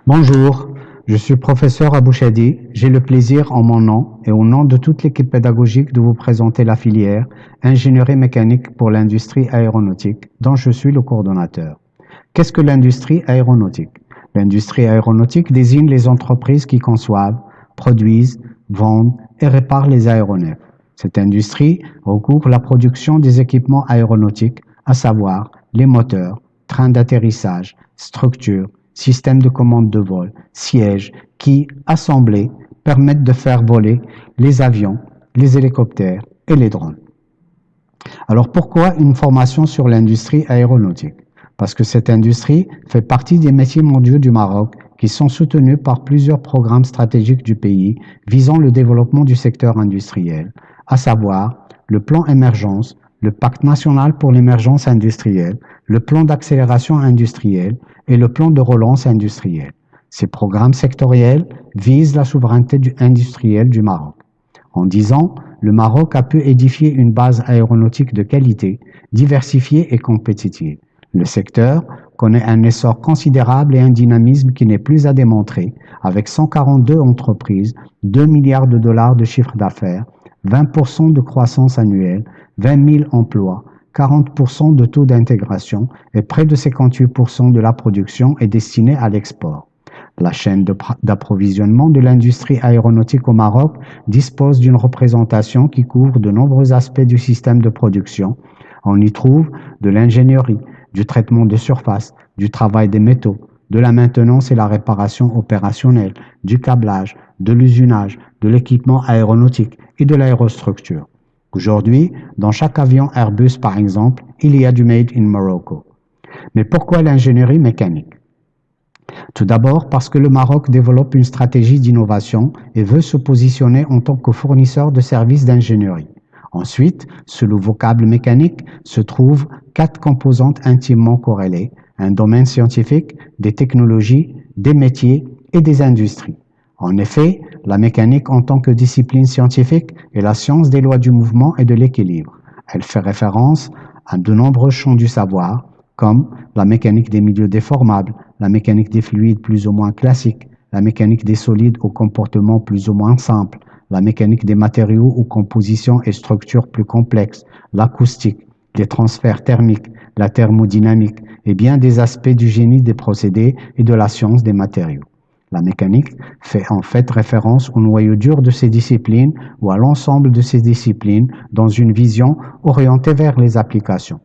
Bonjour, je suis professeur Abouchadi. J'ai le plaisir en mon nom et au nom de toute l'équipe pédagogique de vous présenter la filière ingénierie mécanique pour l'industrie aéronautique dont je suis le coordonnateur. Qu'est-ce que l'industrie aéronautique? L'industrie aéronautique désigne les entreprises qui conçoivent, produisent, vendent et réparent les aéronefs. Cette industrie recouvre la production des équipements aéronautiques, à savoir les moteurs, trains d'atterrissage, structures, systèmes de commande de vol, sièges, qui, assemblés, permettent de faire voler les avions, les hélicoptères et les drones. Alors pourquoi une formation sur l'industrie aéronautique? Parce que cette industrie fait partie des métiers mondiaux du Maroc qui sont soutenus par plusieurs programmes stratégiques du pays visant le développement du secteur industriel, à savoir le plan émergence, le pacte national pour l'émergence industrielle, le plan d'accélération industrielle et le plan de relance industrielle. Ces programmes sectoriels visent la souveraineté industrielle du Maroc. En 10 ans, le Maroc a pu édifier une base aéronautique de qualité, diversifiée et compétitive. Le secteur connaît un essor considérable et un dynamisme qui n'est plus à démontrer, avec 142 entreprises, 2 milliards de dollars de chiffre d'affaires, 20% de croissance annuelle, 20 000 emplois, 40% de taux d'intégration et près de 58% de la production est destinée à l'export. La chaîne d'approvisionnement de l'industrie aéronautique au Maroc dispose d'une représentation qui couvre de nombreux aspects du système de production. On y trouve de l'ingénierie, du traitement de surface, du travail des métaux, de la maintenance et la réparation opérationnelle, du câblage, de l'usinage, de l'équipement aéronautique et de l'aérostructure. Aujourd'hui, dans chaque avion Airbus par exemple, il y a du Made in Morocco. Mais pourquoi l'ingénierie mécanique? Tout d'abord parce que le Maroc développe une stratégie d'innovation et veut se positionner en tant que fournisseur de services d'ingénierie. Ensuite, sous le vocable mécanique se trouvent 4 composantes intimement corrélées, un domaine scientifique, des technologies, des métiers et des industries. En effet, la mécanique en tant que discipline scientifique est la science des lois du mouvement et de l'équilibre. Elle fait référence à de nombreux champs du savoir, comme la mécanique des milieux déformables, la mécanique des fluides plus ou moins classiques, la mécanique des solides au comportement plus ou moins simple, la mécanique des matériaux aux compositions et structures plus complexes, l'acoustique, les transferts thermiques, la thermodynamique et bien des aspects du génie des procédés et de la science des matériaux. La mécanique fait en fait référence au noyau dur de ces disciplines ou à l'ensemble de ces disciplines dans une vision orientée vers les applications.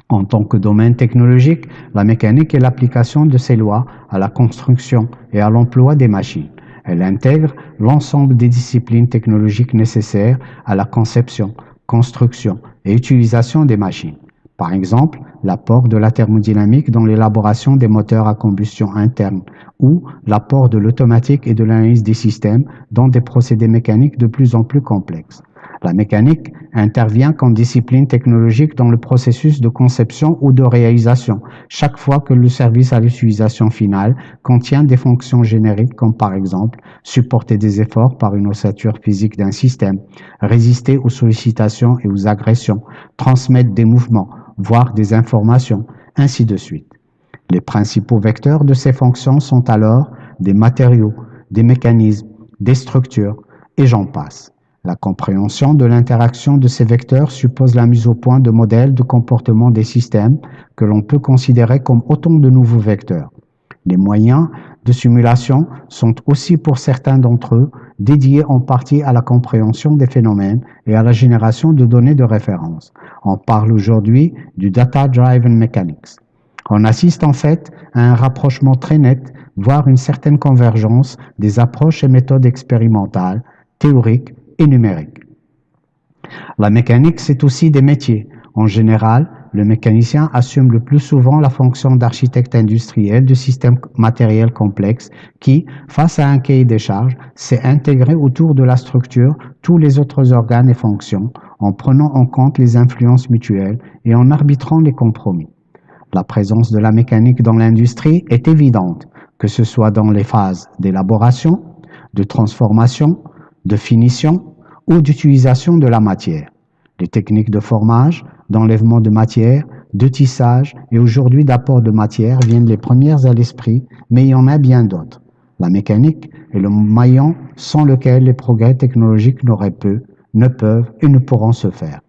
En tant que domaine technologique, la mécanique est l'application de ces lois à la construction et à l'emploi des machines. Elle intègre l'ensemble des disciplines technologiques nécessaires à la conception, construction et utilisation des machines. Par exemple, l'apport de la thermodynamique dans l'élaboration des moteurs à combustion interne ou l'apport de l'automatique et de l'analyse des systèmes dans des procédés mécaniques de plus en plus complexes. La mécanique intervient comme discipline technologique dans le processus de conception ou de réalisation, chaque fois que le service à l'utilisation finale contient des fonctions génériques comme par exemple supporter des efforts par une ossature physique d'un système, résister aux sollicitations et aux agressions, transmettre des mouvements, voire des informations, ainsi de suite. Les principaux vecteurs de ces fonctions sont alors des matériaux, des mécanismes, des structures, et j'en passe. La compréhension de l'interaction de ces vecteurs suppose la mise au point de modèles de comportement des systèmes que l'on peut considérer comme autant de nouveaux vecteurs. Les moyens de simulation sont aussi pour certains d'entre eux dédiés en partie à la compréhension des phénomènes et à la génération de données de référence. On parle aujourd'hui du Data-Driven Mechanics. On assiste en fait à un rapprochement très net, voire une certaine convergence des approches et méthodes expérimentales, théoriques et numérique. La mécanique, c'est aussi des métiers. En général, le mécanicien assume le plus souvent la fonction d'architecte industriel de systèmes matériels complexes qui, face à un cahier des charges, sait intégrer autour de la structure tous les autres organes et fonctions en prenant en compte les influences mutuelles et en arbitrant les compromis. La présence de la mécanique dans l'industrie est évidente, que ce soit dans les phases d'élaboration, de transformation, de finition ou d'utilisation de la matière. Les techniques de formage, d'enlèvement de matière, de tissage et aujourd'hui d'apport de matière viennent les premières à l'esprit, mais il y en a bien d'autres. La mécanique est le maillon sans lequel les progrès technologiques ne peuvent et ne pourront se faire.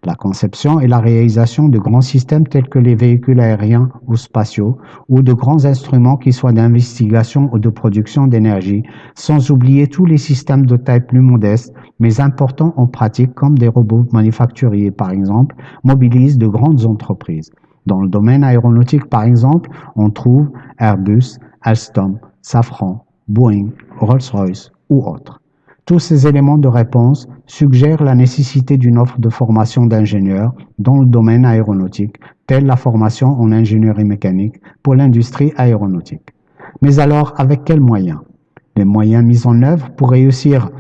La conception et la réalisation de grands systèmes tels que les véhicules aériens ou spatiaux ou de grands instruments qui soient d'investigation ou de production d'énergie, sans oublier tous les systèmes de taille plus modeste mais importants en pratique comme des robots manufacturiers par exemple, mobilisent de grandes entreprises. Dans le domaine aéronautique par exemple, on trouve Airbus, Alstom, Safran, Boeing, Rolls-Royce ou autres. Tous ces éléments de réponse suggèrent la nécessité d'une offre de formation d'ingénieurs dans le domaine aéronautique, telle la formation en ingénierie mécanique pour l'industrie aéronautique. Mais alors, avec quels moyens? Les moyens mis en œuvre pour réussir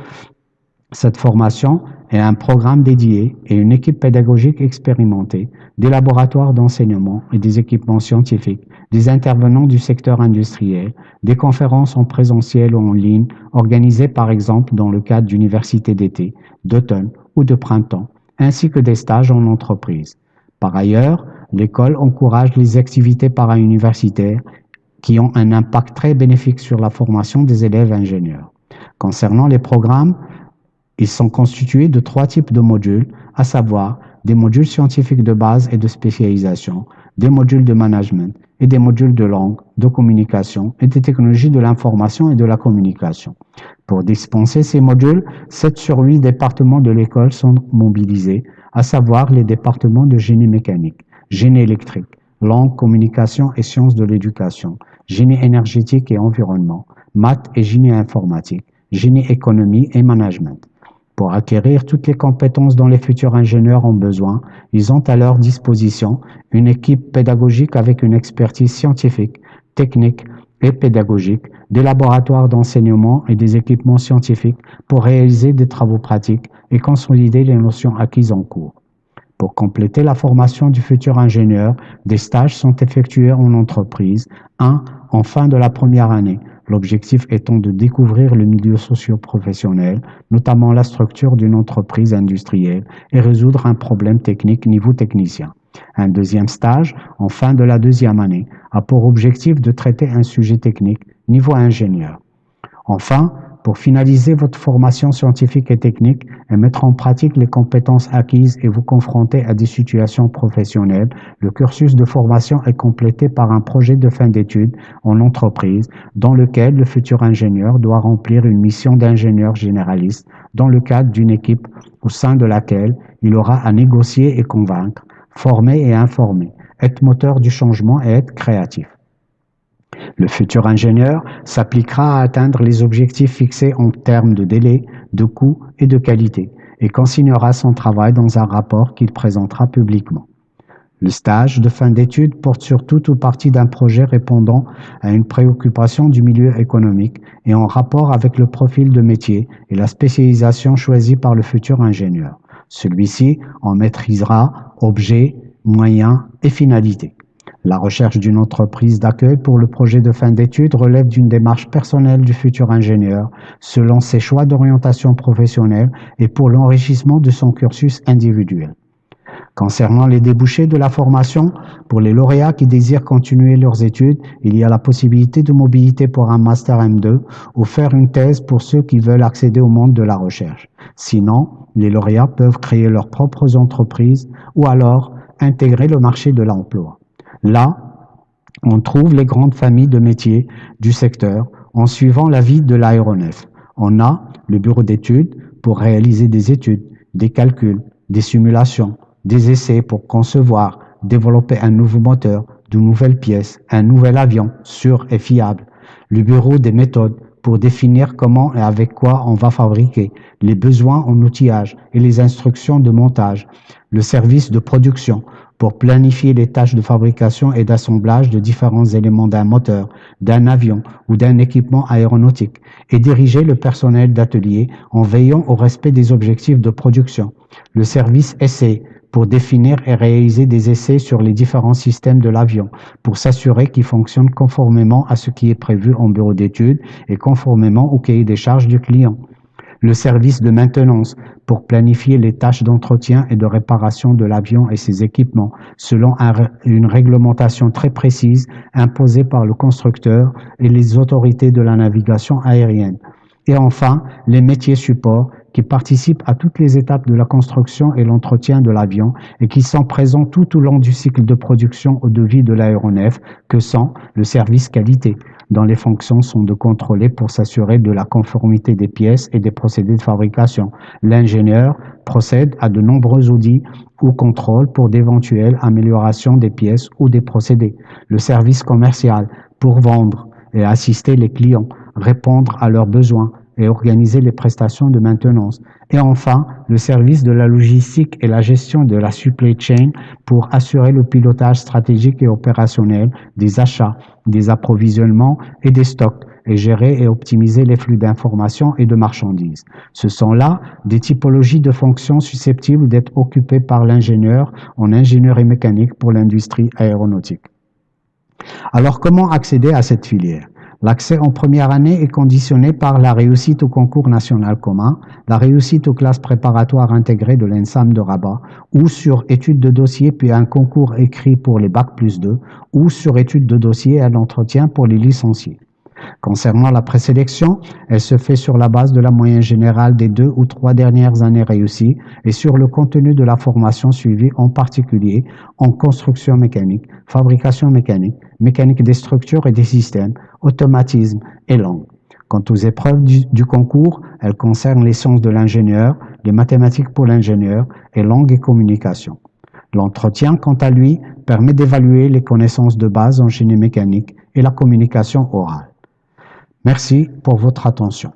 cette formation est un programme dédié et une équipe pédagogique expérimentée, des laboratoires d'enseignement et des équipements scientifiques, des intervenants du secteur industriel, des conférences en présentiel ou en ligne organisées par exemple dans le cadre d'universités d'été, d'automne ou de printemps, ainsi que des stages en entreprise. Par ailleurs, l'école encourage les activités para-universitaires qui ont un impact très bénéfique sur la formation des élèves ingénieurs. Concernant les programmes, ils sont constitués de 3 types de modules, à savoir des modules scientifiques de base et de spécialisation, des modules de management et des modules de langue, de communication et des technologies de l'information et de la communication. Pour dispenser ces modules, 7 sur 8 départements de l'école sont mobilisés, à savoir les départements de génie mécanique, génie électrique, langue, communication et sciences de l'éducation, génie énergétique et environnement, maths et génie informatique, génie économie et management. Pour acquérir toutes les compétences dont les futurs ingénieurs ont besoin, ils ont à leur disposition une équipe pédagogique avec une expertise scientifique, technique et pédagogique, des laboratoires d'enseignement et des équipements scientifiques pour réaliser des travaux pratiques et consolider les notions acquises en cours. Pour compléter la formation du futur ingénieur, des stages sont effectués en entreprise, en fin de la première année, l'objectif étant de découvrir le milieu socio-professionnel, notamment la structure d'une entreprise industrielle, et résoudre un problème technique niveau technicien. Un deuxième stage, en fin de la deuxième année, a pour objectif de traiter un sujet technique niveau ingénieur. Enfin, pour finaliser votre formation scientifique et technique et mettre en pratique les compétences acquises et vous confronter à des situations professionnelles, le cursus de formation est complété par un projet de fin d'études en entreprise dans lequel le futur ingénieur doit remplir une mission d'ingénieur généraliste dans le cadre d'une équipe au sein de laquelle il aura à négocier et convaincre, former et informer, être moteur du changement et être créatif. Le futur ingénieur s'appliquera à atteindre les objectifs fixés en termes de délai, de coût et de qualité et consignera son travail dans un rapport qu'il présentera publiquement. Le stage de fin d'études porte sur tout ou partie d'un projet répondant à une préoccupation du milieu économique et en rapport avec le profil de métier et la spécialisation choisie par le futur ingénieur. Celui-ci en maîtrisera objets, moyens et finalités. La recherche d'une entreprise d'accueil pour le projet de fin d'études relève d'une démarche personnelle du futur ingénieur, selon ses choix d'orientation professionnelle et pour l'enrichissement de son cursus individuel. Concernant les débouchés de la formation, pour les lauréats qui désirent continuer leurs études, il y a la possibilité de mobilité pour un Master M2 ou faire une thèse pour ceux qui veulent accéder au monde de la recherche. Sinon, les lauréats peuvent créer leurs propres entreprises ou alors intégrer le marché de l'emploi. Là, on trouve les grandes familles de métiers du secteur en suivant l'avis de l'aéronef. On a le bureau d'études pour réaliser des études, des calculs, des simulations, des essais pour concevoir, développer un nouveau moteur, de nouvelles pièces, un nouvel avion sûr et fiable. Le bureau des méthodes pour définir comment et avec quoi on va fabriquer, les besoins en outillage et les instructions de montage. Le service de production pour planifier les tâches de fabrication et d'assemblage de différents éléments d'un moteur, d'un avion ou d'un équipement aéronautique et diriger le personnel d'atelier en veillant au respect des objectifs de production. Le service essai pour définir et réaliser des essais sur les différents systèmes de l'avion pour s'assurer qu'ils fonctionnent conformément à ce qui est prévu en bureau d'études et conformément au cahier des charges du client. Le service de maintenance pour planifier les tâches d'entretien et de réparation de l'avion et ses équipements selon une réglementation très précise imposée par le constructeur et les autorités de la navigation aérienne. Et enfin, les métiers supports qui participent à toutes les étapes de la construction et l'entretien de l'avion et qui sont présents tout au long du cycle de production ou de vie de l'aéronef, que sont le service qualité, dont les fonctions sont de contrôler pour s'assurer de la conformité des pièces et des procédés de fabrication. L'ingénieur procède à de nombreux audits ou contrôles pour d'éventuelles améliorations des pièces ou des procédés. Le service commercial pour vendre et assister les clients, répondre à leurs besoins et organiser les prestations de maintenance. Et enfin, le service de la logistique et la gestion de la supply chain pour assurer le pilotage stratégique et opérationnel des achats, des approvisionnements et des stocks et gérer et optimiser les flux d'informations et de marchandises. Ce sont là des typologies de fonctions susceptibles d'être occupées par l'ingénieur en ingénierie mécanique pour l'industrie aéronautique. Alors, comment accéder à cette filière? L'accès en première année est conditionné par la réussite au concours national commun, la réussite aux classes préparatoires intégrées de l'ENSAM de Rabat, ou sur études de dossier puis un concours écrit pour les Bac+2, ou sur études de dossier et un entretien pour les licenciés. Concernant la présélection, elle se fait sur la base de la moyenne générale des 2 ou 3 dernières années réussies et sur le contenu de la formation suivie, en particulier en construction mécanique, fabrication mécanique, mécanique des structures et des systèmes, automatisme et langue. Quant aux épreuves du concours, elles concernent les sciences de l'ingénieur, les mathématiques pour l'ingénieur et langue et communication. L'entretien, quant à lui, permet d'évaluer les connaissances de base en génie mécanique et la communication orale. Merci pour votre attention.